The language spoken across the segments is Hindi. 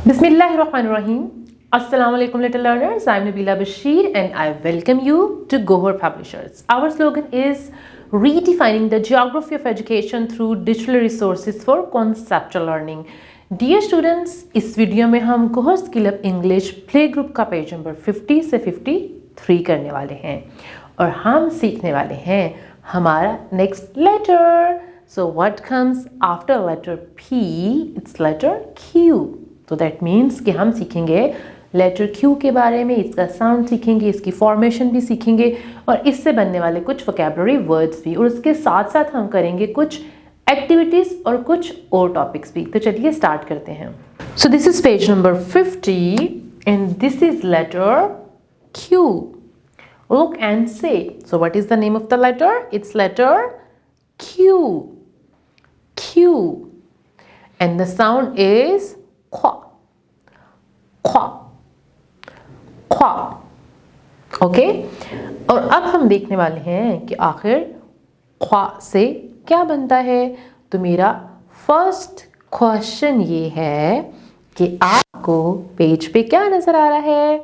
Bismillahirrahmanirrahim. Assalamu alaikum little learners. I'm Nabila Bashir and I welcome you to Gohar Publishers. Our slogan is redefining the geography of education through digital resources for conceptual learning. Dear students, इस वीडियो में हम Gohar skill up English play group का पेज नंबर 50 से 53 करने वाले हैं और हम सीखने वाले हैं हमारा next letter. So what comes after letter P? It's letter Q. तो दैट मीन्स कि हम सीखेंगे लेटर क्यू के बारे में, इसका साउंड सीखेंगे, इसकी फॉर्मेशन भी सीखेंगे और इससे बनने वाले कुछ वोकैबुलरी वर्ड्स भी, और उसके साथ साथ हम करेंगे कुछ एक्टिविटीज़ और कुछ और टॉपिक्स भी. तो चलिए स्टार्ट करते हैं. So this is page number 50 and this is letter Q. Look and say. So what is the name of the letter? It's letter Q. Q. And the sound is ख्वा. ख्वा. ख्वा. ओके. और अब हम देखने वाले हैं कि आखिर ख्वा से क्या बनता है. तो मेरा फर्स्ट क्वेश्चन ये है कि आपको पेज पे क्या नजर आ रहा है.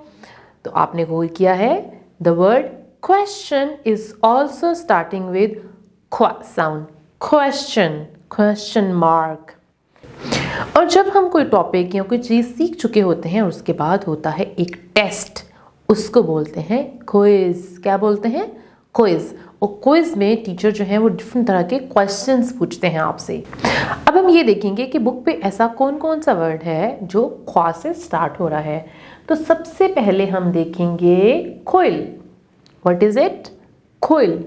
तो आपने गौर किया है the word question is also starting with ख्वा साउंड. क्वेश्चन. Question mark. और जब हम कोई टॉपिक या कोई चीज़ सीख चुके होते हैं और उसके बाद होता है एक टेस्ट, उसको बोलते हैं क्विज. क्या बोलते हैं? क्विज. और क्विज में टीचर जो है वो डिफरेंट तरह के क्वेश्चंस पूछते हैं आपसे. अब हम ये देखेंगे कि बुक पे ऐसा कौन कौन सा वर्ड है जो ख्वा से स्टार्ट हो रहा है. तो सबसे पहले हम देखेंगे quill. What is it? Quill.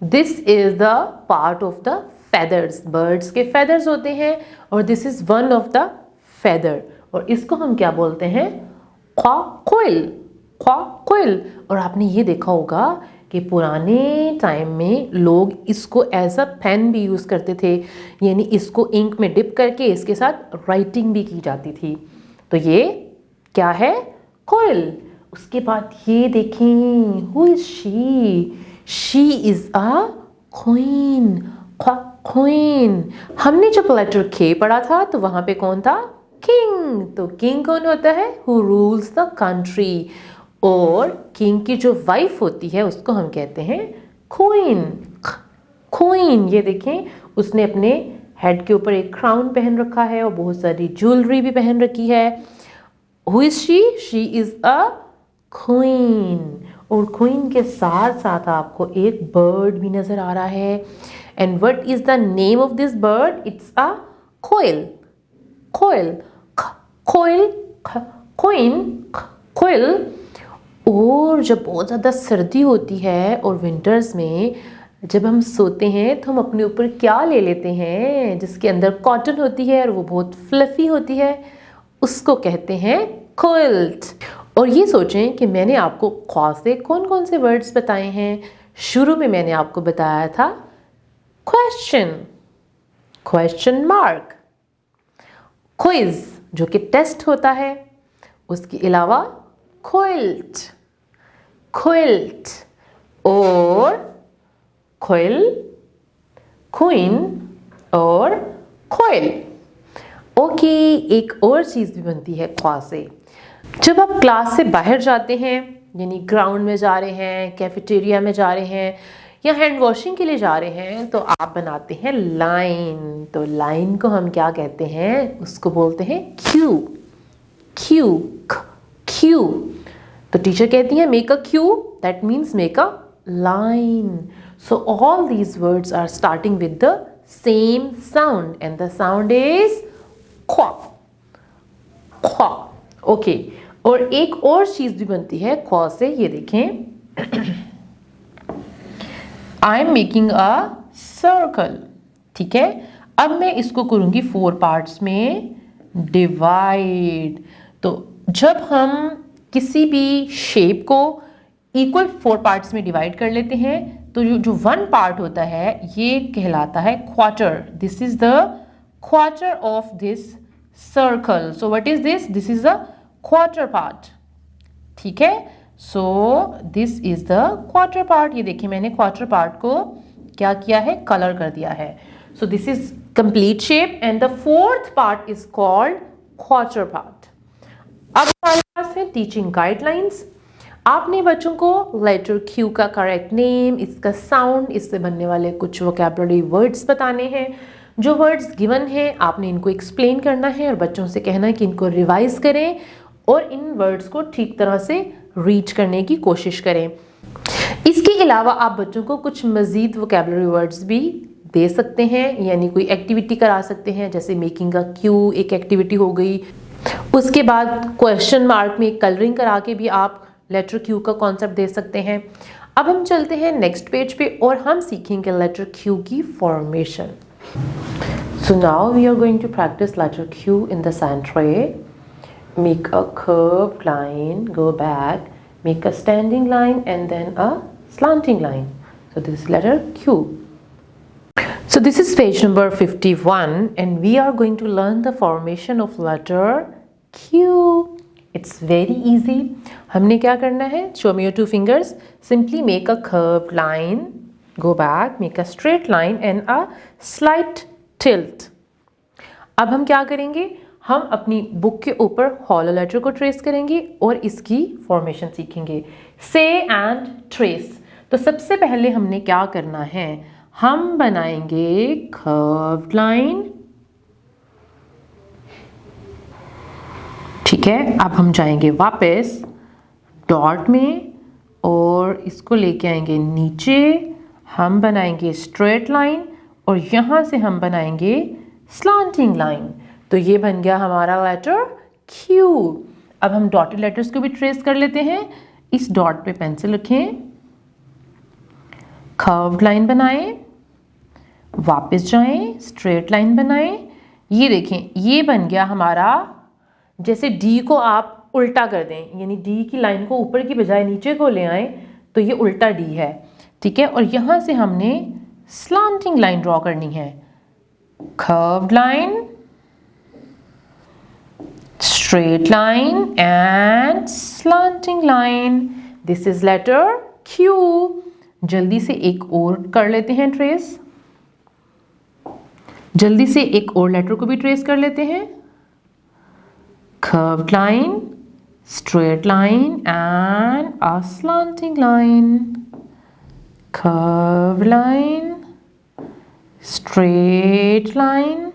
This is the part of the feathers. Birds के feathers होते हैं और this is one of the feather और इसको हम क्या बोलते हैं? ख्वा कोयल. ख्वा कोयल. और आपने ये देखा होगा कि पुराने टाइम में लोग इसको एज अ पेन भी यूज़ करते थे, यानी इसको इंक में डिप करके इसके साथ राइटिंग भी की जाती थी. तो ये क्या है? कोयल. उसके बाद ये देखें, who is she? She is a queen. Queen. हमने जब लेटर के पढ़ा था तो वहां पे कौन था? किंग. तो किंग कौन होता है? Who rules the country. और किंग की जो वाइफ होती है उसको हम कहते हैं क्वीन. क्वीन. ये देखें, उसने अपने हेड के ऊपर एक क्राउन पहन रखा है और बहुत सारी ज्वेलरी भी पहन रखी है. Who is she? She is a queen. और क्वीन के साथ साथ आपको एक बर्ड भी नजर आ रहा है. And what is the name of this bird? It's a quail. Quail. Quail. Queen. Quail. और जब बहुत ज़्यादा सर्दी होती है और विंटर्स में जब हम सोते हैं तो हम अपने ऊपर क्या ले लेते हैं जिसके अंदर कॉटन होती है और वो बहुत फ्लफी होती है, उसको कहते हैं क्विल्ट. और ये सोचें कि मैंने आपको ख्वा से कौन कौन से वर्ड्स बताए हैं. शुरू में मैंने आपको बताया था क्वेश्चन, क्वेश्चन मार्क, क्विज जो कि टेस्ट होता है, उसके अलावा क्विल्ट, क्विल्ट और क्विल, क्वीन और क्विल. ओके. एक और चीज़ भी बनती है ख्वा से. जब आप क्लास से बाहर जाते हैं, यानी ग्राउंड में जा रहे हैं, कैफेटेरिया में जा रहे हैं या हैंड वॉशिंग के लिए जा रहे हैं, तो आप बनाते हैं लाइन. तो लाइन को हम क्या कहते हैं? उसको बोलते हैं क्यू. क्यू. क्यू. तो टीचर कहती है make a queue. That means make a line. So all these words are starting with the same sound and the sound is ख्वा. ख्वा. ओके. और एक और चीज भी बनती है ख्वा से. ये देखें, I am making a circle. ठीक है. अब मैं इसको करूंगी 4 पार्ट्स में डिवाइड. तो जब हम किसी भी शेप को इक्वल 4 पार्ट्स में डिवाइड कर लेते हैं तो जो 1 पार्ट होता है ये कहलाता है quarter. This is the quarter of this circle. So what is this? This is the quarter part. ठीक है. सो this is the quarter part. ये देखिए मैंने क्वार्टर पार्ट को क्या किया है? कलर कर दिया है. सो this is complete shape and the fourth part is called quarter part. अब हमारे पास है टीचिंग गाइडलाइंस। आपने बच्चों को लेटर क्यू का करेक्ट नेम, इसका साउंड, इससे बनने वाले कुछ वोकैबुलरी वर्ड्स बताने हैं। जो वर्ड्स गिवन हैं आपने इनको एक्सप्लेन करना है और बच्चों से कहना है कि इनको रिवाइज करें और इन वर्ड्स को ठीक तरह से रीच करने की कोशिश करें। इसके अलावा आप बच्चों को कुछ मज़ीद वोकैबुलरी वर्ड्स भी दे सकते हैं, यानी कोई एक्टिविटी करा सकते हैं, जैसे मेकिंग अ क्यू एक एक्टिविटी हो गई। उसके बाद क्वेश्चन मार्क में कलरिंग करा के भी आप लेटर क्यू का कॉन्सेप्ट दे सकते हैं। अब हम चलते हैं नेक्स्ट पेज पे और हम सीखेंगे लेटर क्यू की फॉर्मेशन। So now we are going to practise letter Q in the sand tray. Make a curved line, go back, make a standing line and then a slanting line. So this is letter Q. So this is page number 51 and we are going to learn the formation of letter Q. It's very easy. हमने क्या करना है? Show me your two fingers. Simply make a curved line, go back, make a straight line and a slight tilt. अब हम क्या करेंगे? हम अपनी बुक के ऊपर हॉलो लेटर को ट्रेस करेंगे और इसकी फॉर्मेशन सीखेंगे। से एंड ट्रेस। तो सबसे पहले हमने क्या करना है, हम बनाएंगे कर्व्ड लाइन। ठीक है, अब हम जाएंगे वापस डॉट में और इसको लेके आएंगे नीचे। हम बनाएंगे स्ट्रेट लाइन और यहाँ से हम बनाएंगे स्लांटिंग लाइन। तो ये बन गया हमारा लेटर क्यू। अब हम डॉटेड लेटर्स को भी ट्रेस कर लेते हैं। इस डॉट पे पेंसिल रखें, कर्व्ड लाइन बनाएं, वापस जाएं, स्ट्रेट लाइन बनाएं। ये देखें, ये बन गया हमारा, जैसे डी को आप उल्टा कर दें, यानी डी की लाइन को ऊपर की बजाय नीचे को ले आए तो ये उल्टा डी है। ठीक है, और यहाँ से हमने स्लांटिंग लाइन ड्रॉ करनी है। Curved line, straight line and slanting line. This is letter Q. जल्दी से एक और कर लेते हैं ट्रेस। जल्दी से एक और लेटर को भी ट्रेस कर लेते हैं। Curved line, straight line and a slanting line. Curved line, straight line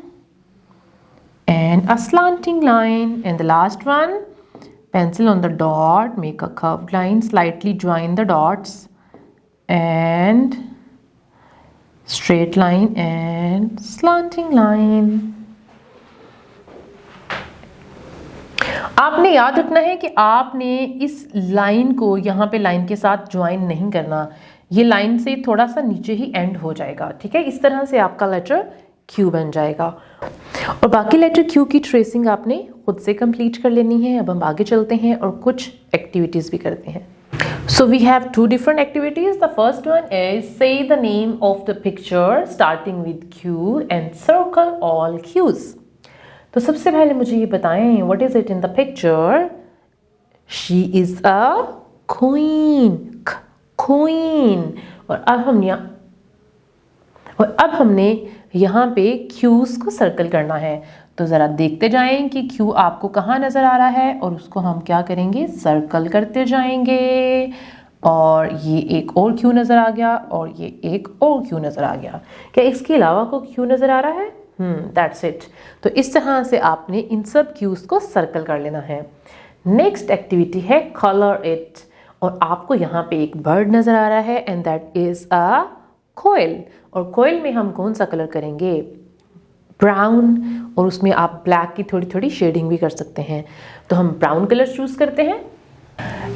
and a slanting line. And the last one, pencil on the dot, make a curved line, slightly join the dots and straight line and slanting line. आपने याद रखना है कि आपने इस लाइन को यहाँ पे लाइन के साथ ज्वाइन नहीं करना, ये लाइन से थोड़ा सा नीचे ही एंड हो जाएगा। ठीक है, इस तरह से आपका लेटर क्यू बन जाएगा। और बाकी लेटर क्यू की ट्रेसिंग आपने खुद से कंप्लीट कर लेनी है। अब हम आगे चलते हैं और कुछ एक्टिविटीज़ भी करते हैं। So we have two different activities. The first one is say the name of the picture starting with Q and circle all Q's. तो सबसे पहले मुझे ये बताएं, what is it in the picture? She is a queen. Queen. और अब हमने यहाँ पे क्यूज को सर्कल करना है। तो ज़रा देखते जाएं कि क्यू आपको कहाँ नज़र आ रहा है और उसको हम क्या करेंगे, सर्कल करते जाएंगे। और ये एक और क्यू नज़र आ गया और ये एक और क्यू नज़र आ गया। क्या इसके अलावा कोई क्यू नज़र आ रहा है? That's it. तो इस तरह से आपने इन सब क्यूज को सर्कल कर लेना है। नेक्स्ट एक्टिविटी है कलर इट। और आपको यहाँ पे एक बर्ड नज़र आ रहा है एंड दैट इज़ अ कोयल। और कोयल में हम कौन सा कलर करेंगे? ब्राउन। और उसमें आप ब्लैक की थोड़ी थोड़ी शेडिंग भी कर सकते हैं। तो हम ब्राउन कलर चूज़ करते हैं।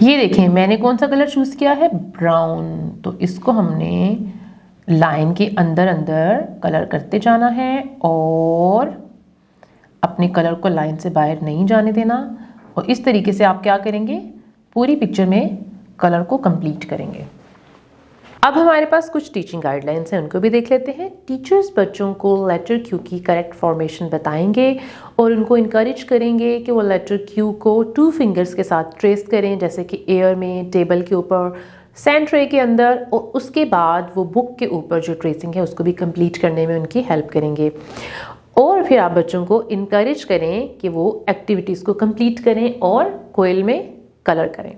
ये देखें, मैंने कौन सा कलर चूज़ किया है? ब्राउन। तो इसको हमने लाइन के अंदर अंदर कलर करते जाना है और अपने कलर को लाइन से बाहर नहीं जाने देना। और इस तरीके से आप क्या करेंगे, पूरी पिक्चर में कलर को कंप्लीट करेंगे। अब हमारे पास कुछ टीचिंग गाइडलाइंस हैं, उनको भी देख लेते हैं। टीचर्स बच्चों को लेटर क्यू की करेक्ट फॉर्मेशन बताएंगे और उनको इनकरेज करेंगे कि वो लेटर क्यू को 2 फिंगर्स के साथ ट्रेस करें, जैसे कि एयर में, टेबल के ऊपर, सैंड ट्रे के अंदर। और उसके बाद वो बुक के ऊपर जो ट्रेसिंग है उसको भी कंप्लीट करने में उनकी हेल्प करेंगे। और फिर आप बच्चों को इनकरेज करें कि वो एक्टिविटीज़ को कंप्लीट करें और कोयल में कलर करें।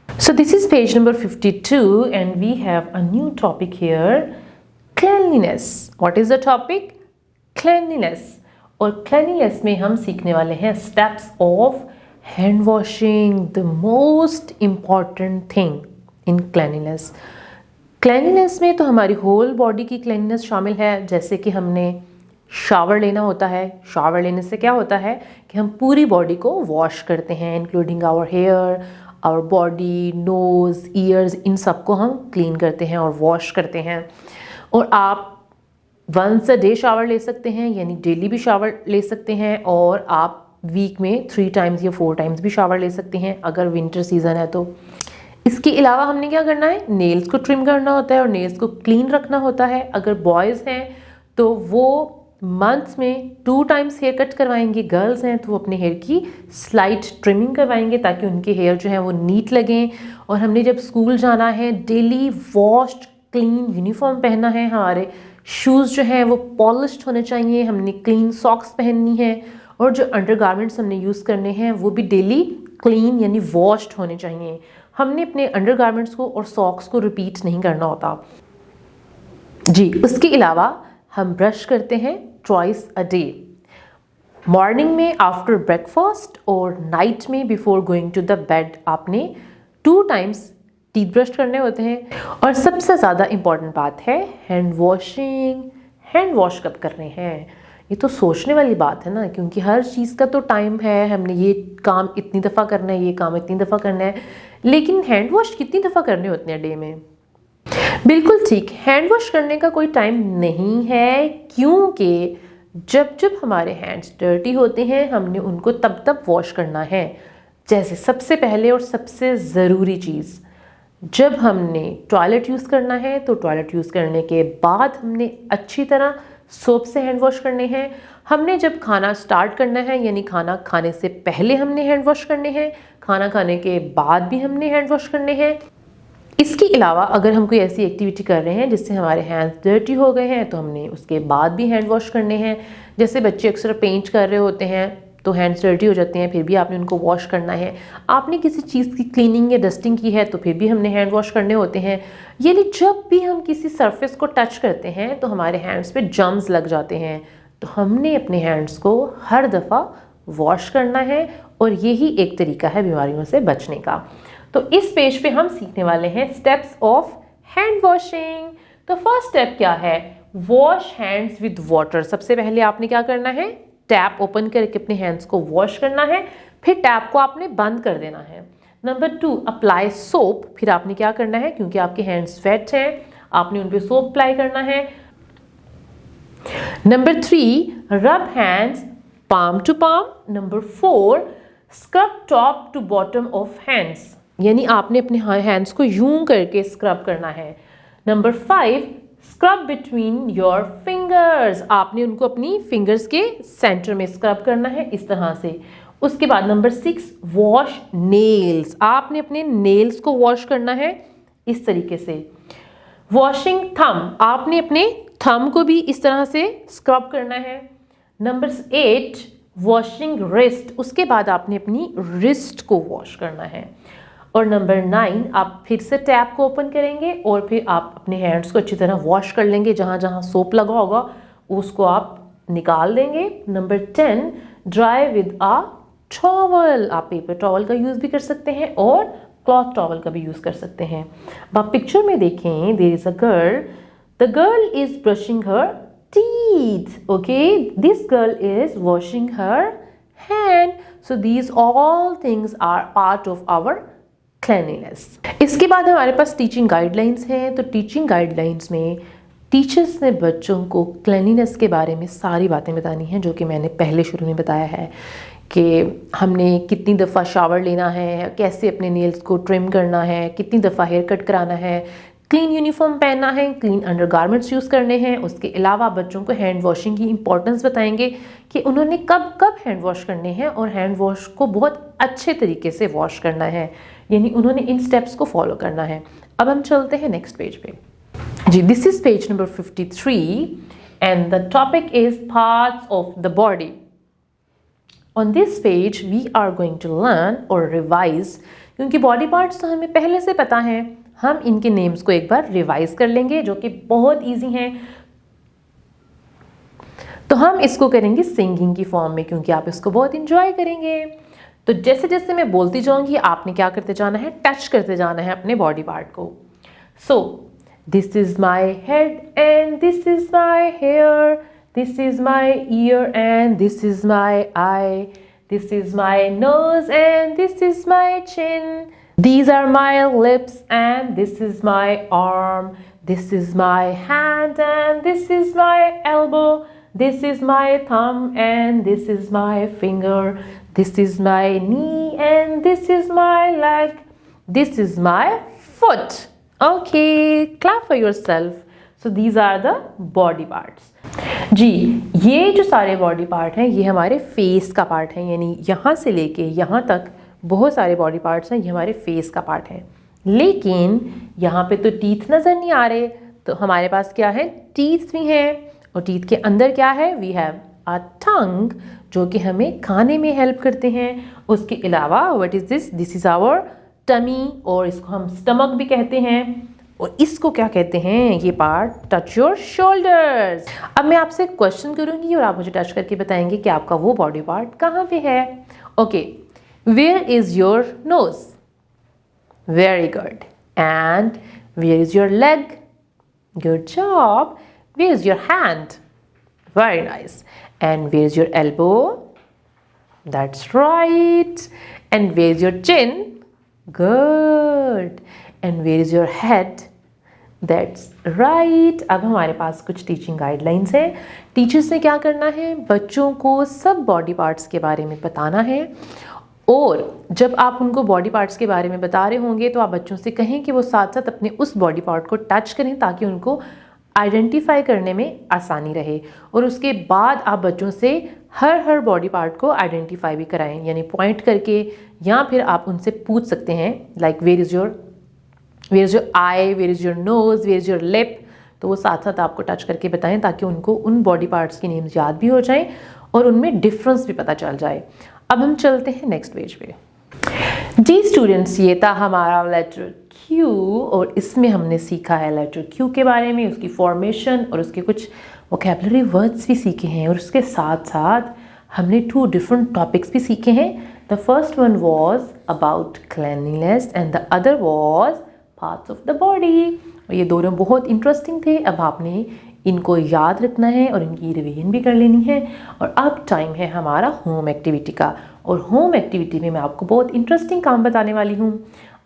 So this is page number 52 and we have a new topic here, cleanliness. What is the topic? Cleanliness. और cleanliness में हम सीखने वाले हैं steps of hand washing, the most important thing in cleanliness. Cleanliness में तो हमारी whole body की cleanliness शामिल है, जैसे कि हमने शावर लेना होता है। शावर लेने से क्या होता है कि हम पूरी बॉडी को वॉश करते हैं, including our hair, our body, nose, ears, इन सब को हम क्लीन करते हैं और वॉश करते हैं। और आप वंस अ डे शावर ले सकते हैं, यानी डेली भी शावर ले सकते हैं, और आप वीक में 3 टाइम्स या 4 टाइम्स भी शावर ले सकते हैं अगर विंटर सीजन है तो। इसके अलावा हमने क्या करना है, नेल्स को ट्रिम करना होता है और नेल्स को क्लीन रखना होता है। अगर बॉयज़ हैं तो वो मंथ्स में 2 टाइम्स हेयर कट करवाएंगे, गर्ल्स हैं तो वो अपने हेयर की स्लाइट ट्रिमिंग करवाएंगे ताकि उनके हेयर जो है वो नीट लगें। और हमने जब स्कूल जाना है डेली वॉश्ड क्लीन यूनिफॉर्म पहनना है, हमारे शूज़ जो हैं वो पॉलिश्ड होने चाहिए, हमने क्लीन सॉक्स पहननी है, और जो अंडरगारमेंट्स हमने यूज़ करने हैं वो भी डेली क्लीन यानी वॉश्ड होने चाहिए। हमने अपने अंडरगारमेंट्स को और सॉक्स को रिपीट नहीं करना होता जी। उसके अलावा हम ब्रश करते हैं ट्वाइस अ डे, मॉर्निंग में आफ्टर ब्रेकफास्ट और नाइट में before going to the bed. आपने 2 टाइम्स टीथ ब्रश करने होते हैं। और सबसे ज़्यादा इम्पॉर्टेंट बात है हैंड वॉशिंग। हैंड वॉश कब कर रहे हैं, ये तो सोचने वाली बात है ना, क्योंकि हर चीज़ का तो टाइम है, हमने ये काम इतनी दफ़ा करना है, ये काम इतनी दफ़ा करना है, लेकिन हैंड वॉश कितनी दफ़ा करने होते हैं डे में? बिल्कुल ठीक, हैंड वॉश करने का कोई टाइम नहीं है, क्योंकि जब जब हमारे हैंड्स डर्टी होते हैं हमने उनको तब तब वॉश करना है। जैसे सबसे पहले और सबसे ज़रूरी चीज़, जब हमने टॉयलेट यूज़ करना है तो टॉयलेट यूज़ करने के बाद हमने अच्छी तरह सोप से हैंड वॉश करने हैं। हमने जब खाना स्टार्ट करना है, यानी खाना खाने से पहले हमने हैंड वॉश करने हैं, खाना खाने के बाद भी हमने हैंड वॉश करने हैं। इसके अलावा अगर हम कोई ऐसी एक्टिविटी कर रहे हैं जिससे हमारे हैंड्स डर्टी हो गए हैं तो हमने उसके बाद भी हैंड वॉश करने हैं। जैसे बच्चे अक्सर पेंट कर रहे होते हैं तो हैंड्स डर्टी हो जाते हैं, फिर भी आपने उनको वॉश करना है। आपने किसी चीज़ की क्लीनिंग या डस्टिंग की है तो फिर भी हमने हैंड वॉश करने होते हैं। यानी जब भी हम किसी सरफेस को टच करते हैं तो हमारे हैंड्स पे जर्म्स लग जाते हैं, तो हमने अपने हैंड्स को हर दफ़ा वॉश करना है, और यही एक तरीका है बीमारियों से बचने का। तो इस पेज पे हम सीखने वाले हैं स्टेप्स ऑफ हैंड वॉशिंग। तो फर्स्ट स्टेप क्या है, वॉश हैंड्स विद वाटर। सबसे पहले आपने क्या करना है, टैप ओपन करके अपने हैंड्स को वॉश करना है, फिर टैप को आपने बंद कर देना है। Number 2, apply soap. फिर आपने क्या करना है, क्योंकि आपके हैंड्स वेट हैं, आपने उन पे सोप अप्लाई करना है। Number 3, rub hands palm to palm. Number 4, scrub top to bottom of hands, यानी आपने अपने हैंड्स को यूं करके स्क्रब करना है। Number 5, scrub between your fingers. आपने उनको अपनी फिंगर्स के सेंटर में स्क्रब करना है इस तरह से। उसके बाद नंबर 6, वॉश नेल्स। आपने अपने नेल्स को वॉश करना है इस तरीके से। वॉशिंग थंब, आपने अपने थंब को भी इस तरह से स्क्रब करना है। Number 8, washing wrist. उसके बाद आपने अपनी रिस्ट को वॉश करना है। और नंबर 9, आप फिर से टैप को ओपन करेंगे और फिर आप अपने हैंड्स को अच्छी तरह वॉश कर लेंगे। जहाँ जहाँ सोप लगा होगा उसको आप निकाल देंगे। Number 10, dry with a towel. आप पेपर टॉवल का यूज़ भी कर सकते हैं और क्लॉथ टॉवल का भी यूज़ कर सकते हैं। अब आप पिक्चर में देखें, there is a girl, the girl is brushing her teeth. Okay, this girl is washing her hand. So these all things are part of our cleanliness. इसके बाद हमारे पास टीचिंग गाइडलाइंस हैं। तो टीचिंग गाइडलाइंस में टीचर्स ने बच्चों को क्लीनिनेस के बारे में सारी बातें बतानी हैं, जो कि मैंने पहले शुरू में बताया है कि हमने कितनी दफ़ा शावर लेना है, कैसे अपने नेल्स को ट्रिम करना है, कितनी दफ़ा हेयर कट कराना है, क्लीन यूनिफॉर्म पहनना है, क्लीन अंडरगारमेंट्स यूज़ करने हैं। उसके अलावा बच्चों को हैंड वॉशिंग की इंपॉर्टेंस बताएंगे कि उन्होंने कब कब हैंड वॉश करने हैं और हैंड वॉश को बहुत अच्छे तरीके से वॉश करना है, यानी उन्होंने इन स्टेप्स को फॉलो करना है। अब हम चलते हैं नेक्स्ट पेज पे G. This is page number 53 and the topic is parts of the body. On this page we are going to learn or revise, क्योंकि बॉडी पार्ट्स तो हमें पहले से पता है, हम इनके नेम्स को एक बार रिवाइज कर लेंगे जो कि बहुत इजी हैं। तो हम इसको करेंगे सिंगिंग की फॉर्म में, क्योंकि आप इसको बहुत इंजॉय करेंगे। तो जैसे जैसे मैं बोलती जाऊंगी आपने क्या करते जाना है, टच करते जाना है अपने बॉडी पार्ट को। So this is my head and this is my hair, this is my ear and this is my eye, this is my nose and this is my chin, these are my lips and this is my arm, this is my hand and this is my elbow, this is my thumb and this is my finger, this is my knee and this is my leg, this is my foot. Okay, clap for yourself. So these are the body parts. जी, ये जो सारे बॉडी पार्ट हैं ये हमारे फेस का पार्ट है, यानी यहाँ से लेके यहाँ तक बहुत सारे बॉडी पार्ट्स हैं, ये हमारे फेस का पार्ट है। लेकिन यहाँ पे तो टीथ नज़र नहीं आ रहे, तो हमारे पास क्या है, टीथ भी हैं। और टीथ के अंदर क्या है, वी हैव अ टंग, जो कि हमें खाने में हेल्प करते हैं। उसके अलावा what is this, this is our tummy, और इसको हम स्टमक भी कहते हैं। और इसको क्या कहते हैं, ये पार्ट, टच योर शोल्डर्स। अब मैं आपसे क्वेश्चन करूँगी और आप मुझे टच करके बताएंगे कि आपका वो बॉडी पार्ट कहाँ पे है। Okay, where is your nose? Very good. And where is your leg? Good job. Where is your hand? Very nice. And where is your elbow? That's right. And where is your chin? Good. And where is your head? That's right. अब हमारे पास कुछ टीचिंग गाइडलाइंस हैं। टीचर्स ने क्या करना है, बच्चों को सब बॉडी पार्ट्स के बारे में बताना है। और जब आप उनको बॉडी पार्ट्स के बारे में बता रहे होंगे तो आप बच्चों से कहें कि वो साथ साथ अपने उस बॉडी पार्ट को टच करें, ताकि उनको आइडेंटिफाई करने में आसानी रहे। और उसके बाद आप बच्चों से हर बॉडी पार्ट को आइडेंटिफाई भी कराएं, यानी पॉइंट करके, या फिर आप उनसे पूछ सकते हैं like where is your eye, where is your nose, where is your lip. तो वो साथ साथ आपको टच करके बताएं, ताकि उनको उन बॉडी पार्ट्स के नेम्स याद भी हो जाएं और उनमें डिफरेंस भी पता चल जाए। अब हम चलते हैं नेक्स्ट पेज पे। जी स्टूडेंट्स, ये था हमारा लेटर क्यू, और इसमें हमने सीखा है लेटर क्यू के बारे में, उसकी फॉर्मेशन और उसके कुछ वोकैबुलरी वर्ड्स भी सीखे हैं। और उसके साथ साथ हमने 2 डिफरेंट टॉपिक्स भी सीखे हैं। The first one was about cleanliness and the other was parts of the body. और ये दोनों बहुत इंटरेस्टिंग थे। अब आपने इनको याद रखना है और इनकी रिवीजन भी कर लेनी है। और अब टाइम है हमारा होम एक्टिविटी का, और होम एक्टिविटी में मैं आपको बहुत इंटरेस्टिंग काम बताने वाली हूँ।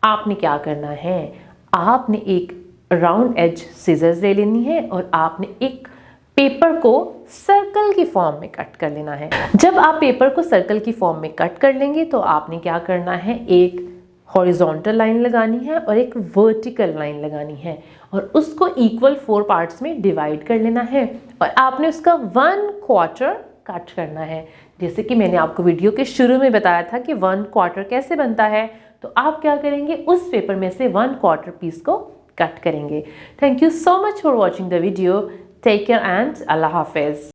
आपने क्या करना है, आपने एक राउंड एज सीजर्स ले लेनी है और आपने एक पेपर को सर्कल की फॉर्म में कट कर लेना है। जब आप पेपर को सर्कल की फॉर्म में कट कर लेंगे तो आपने क्या करना है, एक हॉरिजॉन्टल लाइन लगानी है और एक वर्टिकल लाइन लगानी है, और उसको इक्वल 4 पार्ट्स में डिवाइड कर लेना है। और आपने उसका 1/4 कट करना है। जैसे कि मैंने आपको वीडियो के शुरू में बताया था कि 1/4 कैसे बनता है, तो आप क्या करेंगे, उस पेपर में से 1/4 पीस को कट करेंगे। Thank you so much for watching the video. Take care and अल्लाह हाफिज।